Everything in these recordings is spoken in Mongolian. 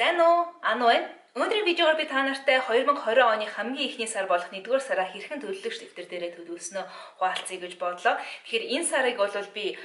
Сайн уу? Ан уу? Өнөөдрийн видеогоор би та нартай 2020 оны хамгийн ихний сар болох 1-р сараа хэрхэн төлөвлөгч дэвтэр дээрээ төлөвлөснөө хуваалцъя гэж бодлоо. Тэгэхээр энэ сарыг бол би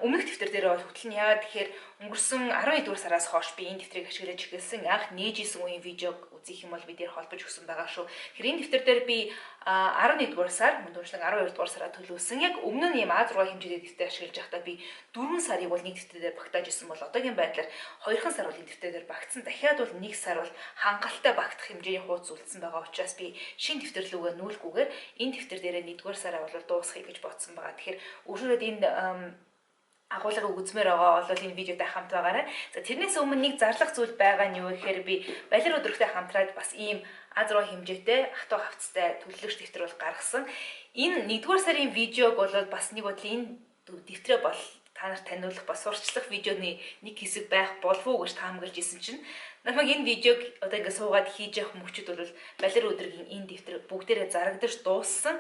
өмнөх дэвтэр дээрээ бол хөтлөн яагаад тэгэхээр өнгөрсөн 11-р сараас хойш би энэ дэвтрийг ашиглаж эхэлсэн. Анх нээжсэн үеийн видеог үзэх юм бол бид нэр холбож өгсөн байгаа шүү. Тэгэхээр энэ дэвтэр дээр би 11-р сар, мөн дөрвөлжлөн 12-р сараа төлөвлөсөн. Яг өмнө нь ийм А6 хэмжээний дэвтэр ашиглаж байхдаа би 4 сарыг бол нэг дэвтэр дээр багтааж исэн бол одоогийн байдлаар 2 сар бол энэ дэвтэр дээр багтсан. Дахиад бол 1 сар бол хангалттай багтах хэмжээний хуудас үлдсэн байгаа учраас би шинэ дэвтэр рүүгээ нүүлгүүгээр энэ дэвтэр дээрээ 1-р сараа бол дуусгахыг гэж бодсон байгаа. Тэгэхээр өөрөөр энд агуулгыг үзмээр байгаа бол энэ видеотой хамт байгаарай. За тэрнээс өмнө нэг зарлах зүйл байгаа нь юу гэхээр би балер өдрөгтэй хамтраад бас ийм А6 хэмжээтэй хатуу хавцтай төлөвлөгч дэвтэр бол гаргасан. Энэ 1-р сарын видеог бол бас нэг бодлын энэ дэвтрээ бол та нарт таниулах бас сурчлах видеоны нэг хэсэг байх болов уу гэж таамаглаж исэн чинь намайг энэ видеог одоо ингэ суугаад хийж явах мөчөд бол балер өдрөгийн энэ дэвтэр бүгдээрээ зарагдаж дууссан.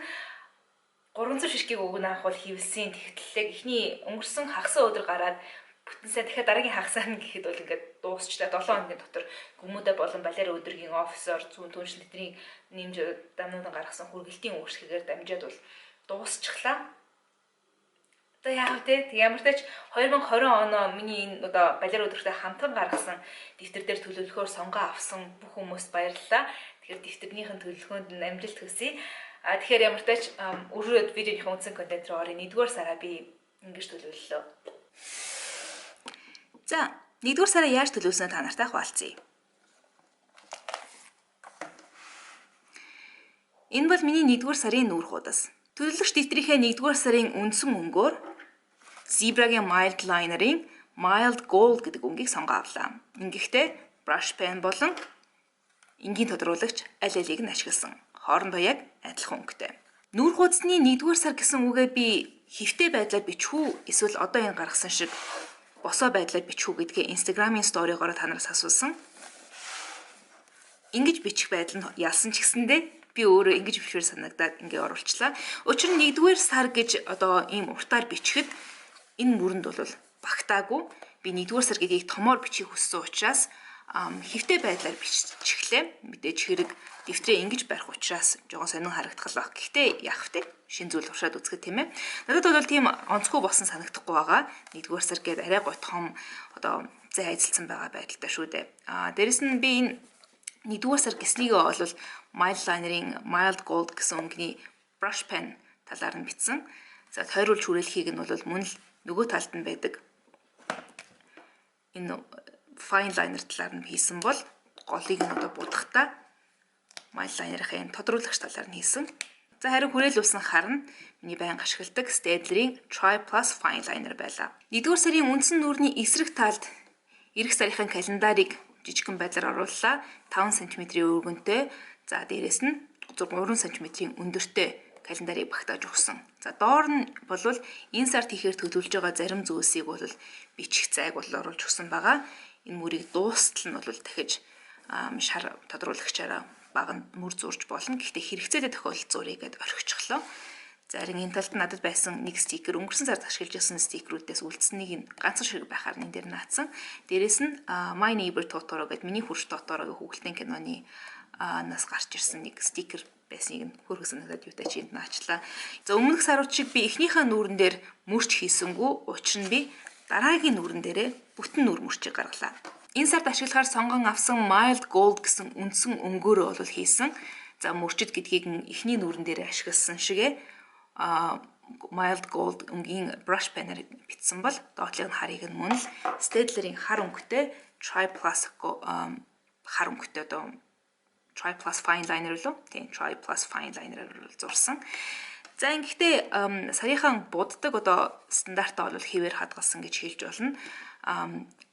300 шишгийг өгнө анх бол хивэлсийн тэгтлэг эхний өнгөрсөн хагас өдөр гараад бүтэнсээ дахиад дараагийн хагасаа нь гэхэд бол ингээд дуусчлаа 7 хоногийн дотор гүмүүдэ болон балер өдрөгийн офисоор зүүн түнш нэтрийн нэмж дамнуудаа гаргасан хүргэлтийн үүсгэгээр дамжаад бол дуусчихлаа. Одоо яав те ямар ч тач 2020 оноо миний энэ одоо балер өдрөгтэй хамтран гаргасан дэвтэр дээр төлөвлөхөөр сонгоо авсан бүх хүмүүст баярлалаа. Тэгэхээр дэвтэрнийхэн төлөвлөгөөнд нь амжилт хүсье. Тэгэхээр ямар ч тач өрөөд видеоны үндсэн контент руу орё. 1-р сараа би ингэж төлөвлөлөө. За 1-р сараа яаж төлөвлөснөө та нартай хуваалцъя. Энэ бол миний 1-р сарын нүүр хуудас. Төлөвлөгч дэвтрийнхээ 1-р сарын үндсэн өнгөөр Zebra-гийн Mild Liner-ийн Mild Gold гэдэг өнгийг сонгоо авлаа. Ингэхдээ brush pen болон энгийн тодруулагч аль алийг нь ашигласан. Хоорондоо яг адилхан өнгөтэй. Нүүр хуудасны 1-р сар гэсэн үгээ би хэвтэй байдлаар бичвүү эсвэл одоо энэ гаргасан шиг босоо байдлаар бичвүү гэдгээ Instagram-ийн сторигоор та нараас асуусан. Ингэж бичих байдал нь ялсан ч гэсэндээ би өөрөө ингэж бичвэр санагдаад ингээ оруулчлаа. Учир нь 1-р сар гэж одоо ийм уртаар бичихэд энэ мөрөнд бол багтаагүй. Би 1-р сар гэдгийг томоор бичих хүссэн учраас хэвтэй байдлаар бичихлээ. Мэдээж хэрэг дэвтрээ ингэж барих учраас жоохон сонин харагдах л баг. Гэхдээ яах вэ? Шин зүйл уршаад үзэхэд тийм ээ. Надад бол тийм онцгүй болсон санагдахгүй байгаа. 1-р сар гээд арай гой том одоо зай ажилласан байгаа байдалтай шүү дээ. Дээрэс нь би энэ 1-р сар гэснийг бол Mild Liner-ийн Mild Gold гэсэн өнгөний brush pen талаар нь бичсэн. За тойруулж хүрээлхийг нь бол мөн л нөгөө талд нь байдаг. Энэ fine liner талаар нь хийсэн бол голыг нь одоо будахтаа Mild Liner-ийн тодруулагч талаар нь хийсэн. За харин хүрээлүүлсэн харна миний байнга ашигладаг Staedler-ийн Tri Plus Fine Liner байлаа. 1-р сарын үндсэн нүүрний эсрэг талд эх сарынхын календарыг жижигхэн байдлаар орууллаа. 5 см-ийн өргөнтэй. За дээрэс нь 3 см-ийн өндөртэй календарыг багтааж өгсөн. За доор нь бол энэ сард хийхээр төлөвлөж байгаа зарим зүйлсийг бол бичих зайг бол оруулж өгсөн байгаа. Энэ мөрийг дуустал нь бол дахиж шар тодруулагчаараа баганд мөр зурж болно. Гэхдээ хэрэгцээтэй тохиолдолд зуръя гэд орхичихлоо. За харин энэ талд надад байсан нэг стикер өнгөрсөн сард ашиглаж байсан стикерүүдээс үлдсэнийг нь ганцхан шиг байхаар энэ дээр наацсан. Дээрээс нь My Neighbor Totoro гэдэг миний хурц Totoro-гийн хүүхэлдэйн киноны нас гарч ирсэн нэг стикер байсныг нь хөргөс санагдаад юутай чи энд наачлаа. За өмнөх сарууд шиг би эхнийхээ нүүрэн дээр мөрч хийсэнгүү. Учир нь би дараагийн нүүрэн дээрээ бүтэн нүүр мөрчийг гаргалаа. Энэ сард ашиглахаар сонгон авсан Mild Gold гэсэн үндсэн өнгөөрөө бол хийсэн. За мөрчид гэдгийг нь эхний нүүрэн дээр ашигласан шигэ Mild Gold өнгийн brush pen-аар бичсэн бол доотлын харыг нь мөн л Staedler-ийн хар өнгөтэй Tri Plus хар өнгөтэй одоо Tri Plus Fine Liner лөө. Тийм Tri Plus Fine Liner-аар зурсан. За ингэхдээ сарынхаа буддаг одоо стандартаа бол хэвээр хадгалсан гэж хэлж болно.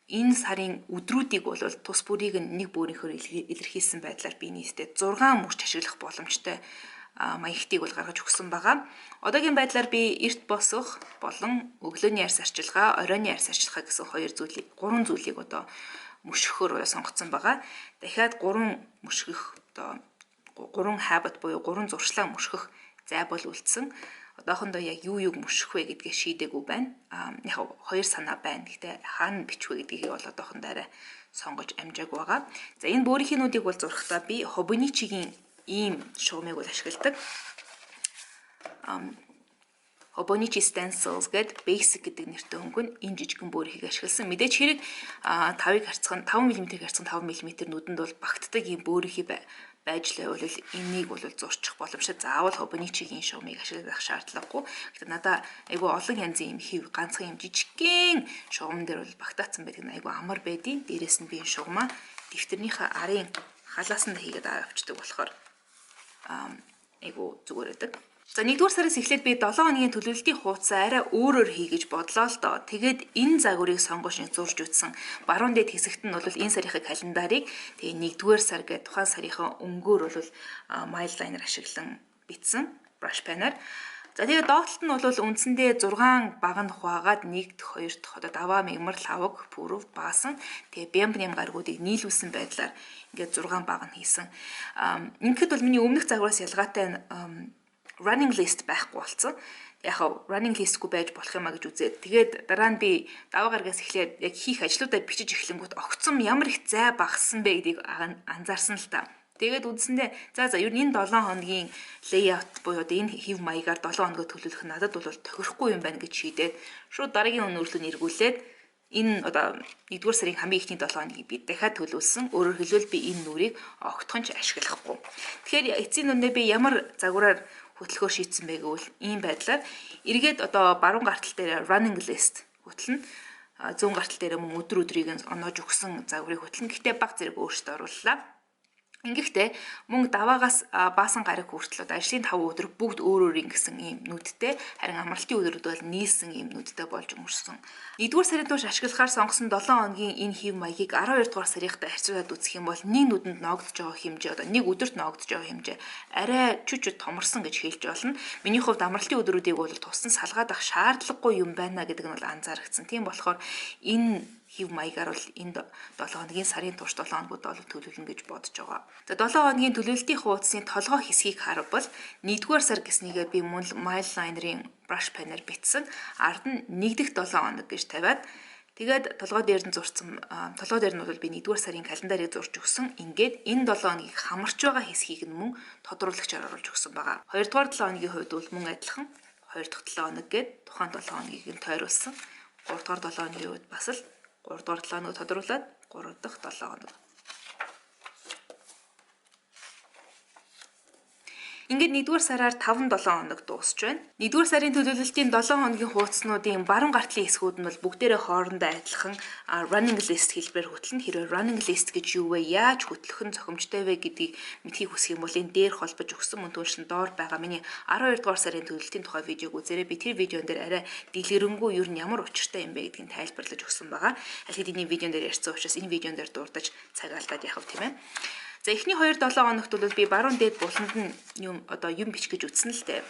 Энэ сарын өдрүүдийг бол тус бүрийг нэг бүрийнхөөр илэрхийлсэн байдлаар би нийтдээ 6 мөрч ашиглах боломжтой маягтыг бол гаргаж өгсөн байгаа. Одоогийн байдлаар би эрт босох болон өглөөний арьс арчилгаа, оройн арьс арчилгаа гэсэн 3 зүйлийг одоо мөшгөхөөр сонгоцсон байгаа. Дахиад 3 мөшгөх одоо 3 habit буюу 3 зуршлаа мөшгөх зай бол үлдсэн. Одоохондоо яг юуг мөшгөх вэ гэдгээ шийдээгүй байна. Яг 2 санаа байна. Гэхдээ хаана бичих вэ гэдгийг бол одоохондоо арай сонгож амжааг байгаа. За энэ бөөрийнхнүүдийг бол зурхтаа би Hobonichi-гийн ийм шугамыг бол ашигладаг. Hobonichi stencils гэдэг basic гэдэг нэртэй хөнгөн энэ жижигхэн бөөрийг ашигласан. Мэдээж хэрэг 5-ыг харьцах 5 мм-ийг харьцах 5 мм нүдэнд бол багтдаг ийм бөөрийг байж л байвал энийг бол зурчих боломжтой. Заавал Hobonichi-гийн шугамыг ашиглах шаардлагагүй. Гэхдээ надаа айгүй олон янзын юм хэв ганцхан юм жижигхэн шугам дээр бол багтаацсан байдаг нь айгүй амар байдیں۔ Дээрээс нь би энэ шугамаа дэвтэрнийхээ арын халаас нь хийгээд авчдаг болохоор айгүй зүгээр байдаг. За 1-р сараас эхлээд би 7 хоногийн төлөвлөлтийн хуудасаа арай өөрөөр хийгэж бодлоо л доо. Тэгээд энэ загварыг сонгож зурж үтсэн. Баруун дээд хэсэгт нь бол энэ сарынхаа календарыг тэгээ 1-р сар гэдэг тухайн сарынхаа өнгөөр бол mile liner ашиглан бичсэн brush pen-аар. За тэгээ доотлолт нь бол үндсэндээ 6 баганд хуваагаад 1-т 2-т одоо даваа мэгмар лавг пүрв баасан тэгээ бямб гаргуудыг нийлүүлсэн байдлаар ингээд 6 баг нь хийсэн. Ингээд бол миний өмнөх загвараас ялгаатай running list байхгүй болсон. Яг running listгүй байж болох юмаа гэж үзээд тэгээд дараа нь би даваа гаргаас эхлээд яг хийх ажлуудаа бичиж эхлэнгүүт огцом ямар их зай багассан бэ гэдгийг анзаарсан л та. Тэгээд үндсэндээ за ер нь энэ 7 хоногийн layout буюу одоо энэ хэв маягаар 7 хоногоо төлөвлөх нь надад бол тохирохгүй юм байна гэж шийдээд шууд дараагийн өнөөрлөг эргүүлээд энэ одоо 1-р сарын хамгийн ихний 7 хоногийг би дахиад төлөвлөсөн. Өөрөөр хэлбэл би энэ нүрийг огтхонч ашиглахгүй. Тэгэхээр эцсийн нүндээ би ямар загвараар хөтөлгөөр шийдсэн бэ гэвэл ийм байдлаар эргээд одоо баруун гартал дээр running list хөтлөн зүүн гартал дээр мөн өдөр өдрийг оноож өгсөн загварыг хөтлөн. Гэхдээ баг зэрэг өөртөө орууллаа. Ингэхдээ мөн даваагаас баасан гараг хүртэл одоо ажлын 5 өдөр бүгд өөр өөр ингэсэн ийм нүдтэй харин амралтын өдрүүд бол нийлсэн ийм нүдтэй болж өнгөрсөн. 1-р сарын турш ашиглахаар сонгосон 7 хоногийн энэ хэв маягийг 12-р сарынхтай харьцуулаад үзэх юм бол нэг нүдэнд ногдож байгаа хэмжээ одоо нэг өдөрт ногдож байгаа хэмжээ арай чүчүд томорсон гэж хэлж болно. Миний хувьд амралтын өдрүүдийг бол туссан салгаад ах шаардлагагүй юм байна гэдэг нь бол анзаарчихсан. Тийм болохоор энэ хэв маягаар бол энэ 7 хоногийн сарын турш 7 хоногуд бол төлөвлөнө гэж бодож байгаа. За 7 хоногийн төлөвлөлтийн хуудасны толгой хэсгийг харвал 1-р сар гэснийгээ би мөн mile liner-ийн brush pen-аар бичсэн. Ард нь 1-р 7 хоног гэж тавиад тэгээд толгой дээр нь зурцсан толгой дээр нь бол би 1-р сарын календарыг зурж өгсөн. Ингээд энэ 7 хоногийг хамарч байгаа хэсгийг нь мөн тодруулагчаар оруулж өгсөн байгаа. 2-р 7 хоногийн хувьд бол мөн адилхан 2 дахь 7 хоног гээд тухайн 7 хоногийг нь тойруулсан. 3-р 7 хоногийн хувьд бас л 3-р 7 хоног тодруулаад 3 дахь 7 хоног. Ингээд 1-р сараар 5-7 хоног дуусч байна. 1-р сарын төлөвлөлтийн 7 хоногийн хуудаснуудын баруун гартлын хэсгүүд нь бол бүгдээрээ хоорондоо адилхан running list хэлбэрээр хөтлөн. Хэрвээ running list гэж юу вэ? Яаж хөтлөх нь зохимжтой вэ гэдгийг мэдхийг хүсэх юм бол энэ дээр холбож өгсөн мөн түншлэн доор байгаа миний 12-р сарын төлөвлөлтийн тухай видеог үзээрэй. Би тэр видеон дээр арай дэлгэрэнгүй юу нь ямар учиртай юм бэ гэдгийг тайлбарлаж өгсөн байгаа. Аль хэдийн видеон дээр ярьсан учраас энэ видеон дээр дурдаж цаг алдаад явах тийм ээ. За эхний 2-7 хоногт бол би баруун дээд буланд нь юм бичих гэж үтсэн л дээ.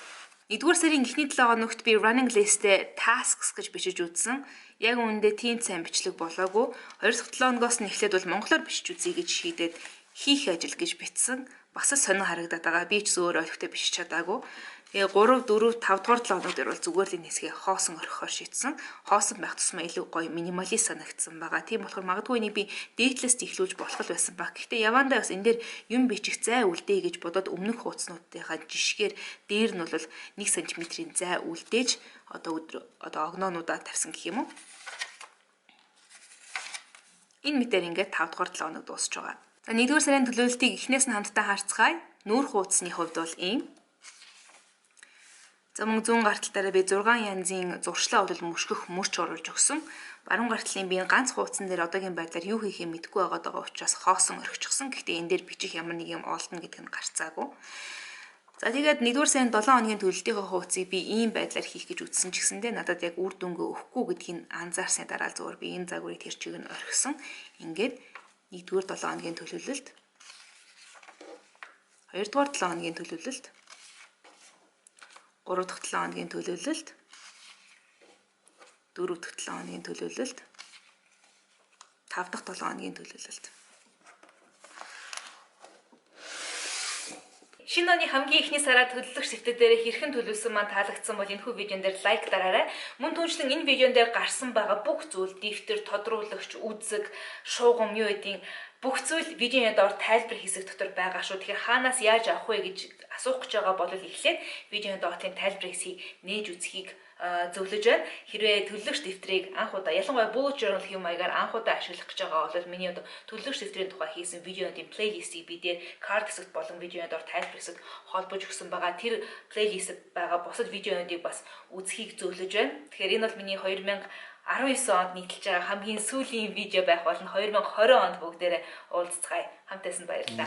1-р сарын эхний 7 хоногт би running list-тэй tasks гэж бичиж үзсэн. Яг үүндээ тийм сайн бичлэг болоогүй. 2 дахь 7 хоногоос нь эхлээд бол монголоор бичиж үзье гэж шийдээд хийх ажил гэж бичсэн. Бас сонир харагдаад байгаа. Би ч зөөр ойлгохтой бичиж чадаагүй. Тэгээ 3, 4, 5 дугаар 7 хоног дээр бол зүгээр л энэ хэсгээ хоосон орхихоор шийдсэн. Хоосон байх тусмаа илүү гоё минималист санагдсан байгаа. Тийм болохоор магадгүй энийг би дээдлээс ихлүүлж болох л байсан баг. Гэхдээ явандаа бас энэ дээр юм бичих зай үлдээ гэж бодоод өмнөх хуудаснуудынхаа жишгээр дээр нь бол 1 см-ийн зай үлдээж одоо огноонуудаа тавьсан гэх юм уу. Энэ мэтэр ингээд 5 дугаар 7 хоног дуусч байгаа. За 1-р сарын төлөвлөлтийг эхнээс нь хамтдаа харцгаая. Нүүр хуудасны хувьд бол ийм. За мөн зүүн гарталтаараа би 6 янзын зуршлаа бол мөшгөх мөрч оруулж өгсөн. Баруун гартлын би ганц хуудсан дээр одоогийн байдлаар юу хийхээ мэдэхгүй байгаа учраас хоосон орхичихсан. Гэхдээ энэ дээр бичих ямар нэг юм олдно гэдэг нь гарцаагүй. За тэгээд 1-р сарын 7 хоногийн төлөлтийнхөө хуудсыг би ийм байдлаар хийх гэж үтсэн ч гэсэндээ надад яг үр дүнгээ өгөхгүй гэдгийг анзаарсны дараа зүгээр би энэ загварыг тэр чиг нь орхисон. Ингээд 1-р 7 хоногийн төлөвлөлт, 2-р 7 хоногийн төлөвлөлт, 3 дахь 7 хоногийн төлөвлөлт, 4 дахь 7 хоногийн төлөвлөлт, 5 дахь 7 хоногийн төлөвлөлт. Шинэ оны хамгийн ихний сараа төлөвлөгч сэвтэ дээр хэрхэн төлөвлөсөн маань таалагдсан бол энэхүү видеон дээр лайк дараарай. Мөн түүнчлэн энэ видеон дээр гарсан байгаа бүх зүйл, дэвтэр, тодруулагч, үзэг, шуугам юу гэдгийг бүх зүйл видеоны доор тайлбар хэсэг дотор байгаа шүү. Тэгэхээр хаанаас яаж авах вэ гэж асуух гэж байгаа бол эхлээд видеоны доотлын тайлбар хэсгийг нээж үзхийг зөвлөж байна. Хэрвээ төлөвлөгч дэвтрийг анх удаа ялангуяа bullet journal хэм маягаар анх удаа ашиглах гэж байгаа бол миний одоо төлөвлөгч дэвтрийн тухай хийсэн видеоны плейлистийг би дээр card хэсэгт болон видеоны доор тайлбар хэсэгт холбож өгсөн байгаа. Тэр плейлистэд байгаа бусад видеонуудыг бас үзхийг зөвлөж байна. Тэгэхээр энэ бол миний 2019 онд нийтэлж байгаа хамгийн сүүлийн видео байх болно. 2020 онд бүгдээрээ уулзцгаая. Хамтайсан баярлалаа.